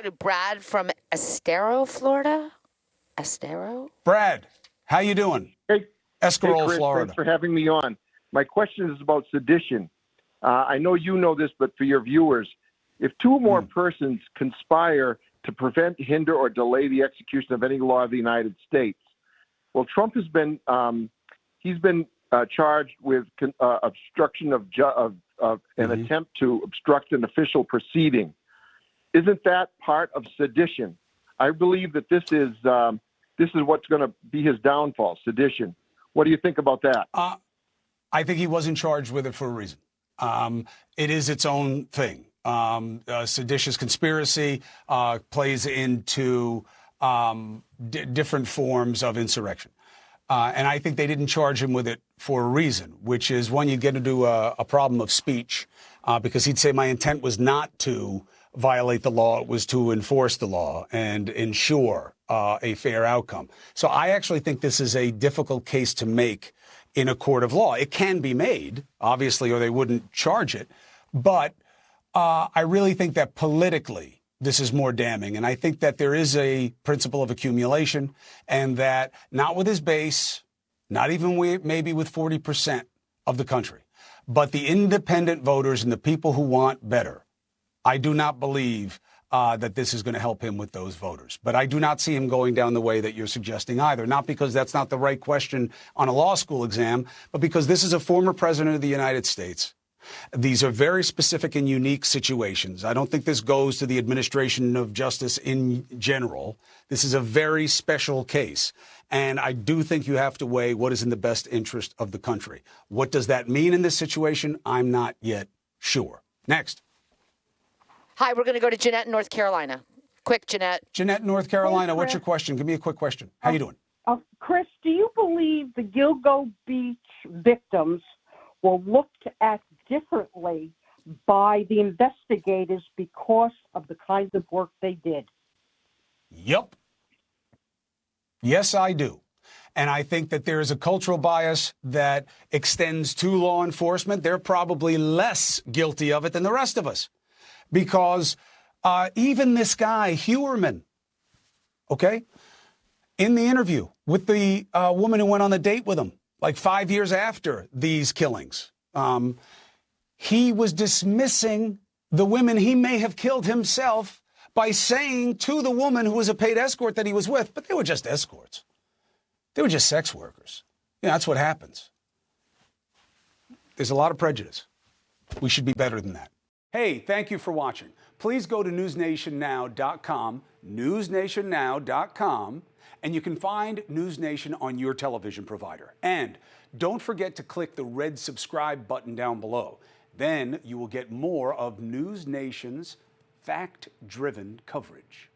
go to Brad from Estero, Florida. Estero? Brad, how you doing? Hey, Escarole, Chris, Florida. thanks for having me on. My question is about sedition. I know you know this, but for your viewers, if two or more persons conspire to prevent, hinder, or delay the execution of any law of the United States, well, Trump has been charged with obstruction of an attempt to obstruct an official proceeding. Isn't that part of sedition? I believe that this is what's going to be his downfall, sedition. What do you think about that? I think he wasn't charged with it for a reason. It is its own thing. Seditious conspiracy plays into different forms of insurrection. And I think they didn't charge him with it for a reason, which is when you get into a problem of speech, because he'd say my intent was not to violate the law, it was to enforce the law and ensure a fair outcome. So I actually think this is a difficult case to make in a court of law. It can be made, obviously, or they wouldn't charge it. But I really think that politically, this is more damning. And I think that there is a principle of accumulation and that not with his base, not even maybe with 40% of the country, but the independent voters and the people who want better. I do not believe that this is going to help him with those voters. But I do not see him going down the way that you're suggesting either, not because that's not the right question on a law school exam, but because this is a former president of the United States. These are very specific and unique situations. I don't think this goes to the administration of justice in general. This is a very special case. And I do think you have to weigh what is in the best interest of the country. What does that mean in this situation? I'm not yet sure. Next. Hi, we're going to go to Janette in North Carolina. Quick, Janette. Janette in North Carolina, Hey, what's your question? Give me a quick question. How you doing? Chris, do you believe the Gilgo Beach victims were looked at differently by the investigators because of the kind of work they did? Yep. Yes, I do. And I think that there is a cultural bias that extends to law enforcement. They're probably less guilty of it than the rest of us. Because even this guy, Heuermann, okay, in the interview with the woman who went on the date with him, like 5 years after these killings, he was dismissing the women he may have killed himself by saying to the woman who was a paid escort that he was with, but they were just escorts. They were just sex workers. Yeah, that's what happens. There's a lot of prejudice. We should be better than that. Hey, thank you for watching. Please go to newsnationnow.com, newsnationnow.com, and you can find News Nation on your television provider. And don't forget to click the red subscribe button down below. Then you will get more of News Nation's fact-driven coverage.